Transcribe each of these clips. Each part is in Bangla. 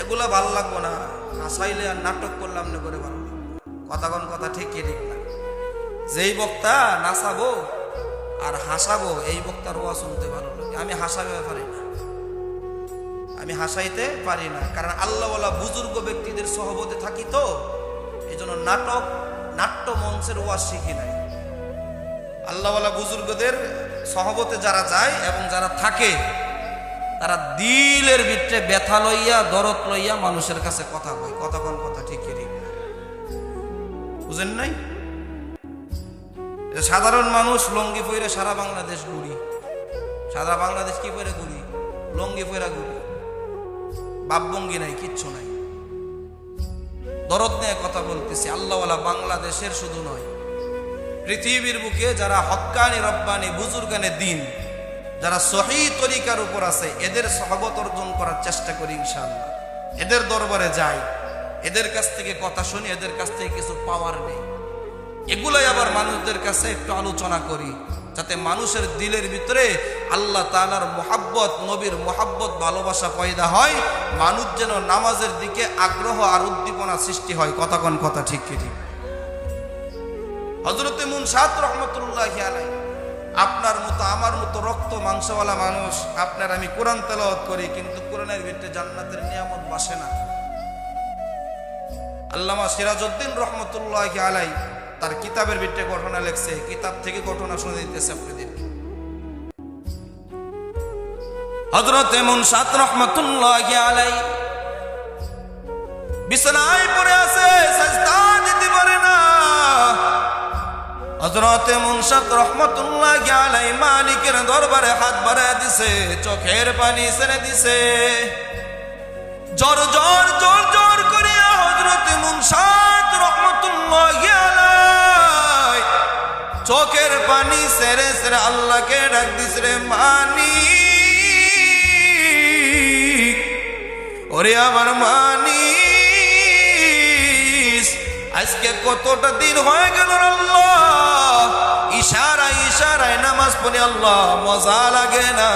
এগুলা ভাল লাগবো না, হাসাইলে আর নাটক করলাম না করে ভালো লাগবে। কথা ঠিক কি ঠিক না? যেই বক্তা নাচাবো আর হাসাবো এই বক্তার ওয়াজ শুনতে ভালো লাগে। আমি হাসাইতে পারি না, আমি হাসাইতে পারি না, কারণ আল্লাহওয়ালা বুজুর্গ ব্যক্তিদের সহবতে থাকি তো, এই জন্য নাট্য মঞ্চের ওয়াজ শিখি নাই। আল্লাহওয়ালা বুজুর্গদের সহবতে যারা যায় এবং যারা থাকে তারা দিলের ভিতরে ব্যথা লইয়া দরদ লইয়া মানুষের কাছে কথা কয়। কথা ঠিক ঠিক না, বুঝেন নাই? সাধারণ মানুষ লঙ্গি পইরে সারা বাংলাদেশ ঘুরি, সারা বাংলাদেশ কি পরে ঘুরি? লঙ্গি পইরা ঘুরি, বাপভঙ্গি নাই, কিচ্ছু নাই। দরদ নিয়ে কথা বলতেছি। আল্লাহওয়ালা বাংলাদেশের শুধু নয়, পৃথিবীর বুকে যারা হক্কানি রব্বানি বুজুর্গানে দিন, যারা সহি তরিকার উপর আছে, এদের সহবত অর্জন করার চেষ্টা করি ইনশাআল্লাহ। এদের দরবারে যাই, এদের কাছ থেকে কথা শুনি, এদের কাছ থেকে কিছু পাওয়ার নেই। এগুলাই আবার মানুষদের কাছে একটু আলোচনা করি, যাতে মানুষের দিলের ভিতরে আল্লাহ তাআলার মুহাব্বত, নবীর মুহাব্বত, ভালোবাসা পয়দা হয়। মানুষ যেন নামাজের দিকে আগ্রহ আর উদ্দীপনা সৃষ্টি হয়। কথা ঠিক কি ঠিক? হযরতে মুনশাত রহমতুল্লাহি আলাইহি, আপনার মতো আমার মতো রক্ত মাংসওয়ালা মানুষ, আপনার আমি কোরআন তেলাওয়াত করি, কিন্তু কোরআনের ভিতরে জান্নাতের নিয়ামত বাসে না। আল্লামা সিরাজউদ্দিন রহমতুল্লাহি আলাইহি তার কিতাবের ভিতরে ঘটনা লেখছে, কিতাব থেকে ঘটনা শুনে দিতেছে আপনাদেরকে। হযরতে মুনশাত রহমতুল্লাহি আলাইহি বিছানায় পড়ে আছে, সাজদা দিতে পারে না। হযরতে মুনশাত রহমতুল্লাহি আলাইহি মালিকের দরবারে হাত বাড়ায় দিছে, চোখের পানি ছেড়ে দিছে। জোর করিয়া হযরতে মুনশাত রহমতুল্লাহি আলাইহি চোখের পানি ছেড়ে আল্লাহকে ডাক দিছে, রে মালিক, ওরে আমার মালিক, আজকে কতটা দিন হয়ে গেল আল্লাহ, ইশারায় নামাজ পড়ি আল্লাহ, মজা লাগে না।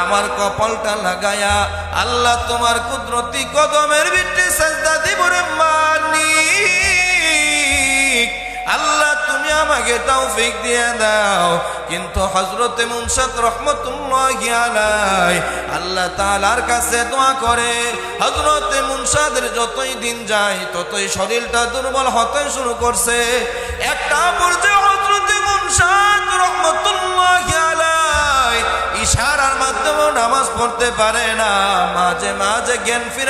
আমার কপালটা লাগায়া আল্লাহ তোমার কুদরতি কদমের ভিতরে সাজদা দিব রে মালিক, আল্লাহ তুমি আমাকে তৌফিক দিয়ে দাও। কিন্তু হযরতে মুনশাত রহমতুল্লাহি আলাইহি আল্লাহ তাআলার কাছে দোয়া করে। হযরতে মুনশাদের যতই দিন যায় ততই শরীরটা দুর্বল হতে শুরু করছে। একটা পর্যায়ে হযরতে মুনশাত রহমতুল্লাহি আলাইহি ইশারার মাধ্যমে নামাজ পড়তে পারে না, মাঝে জ্ঞান ফিরে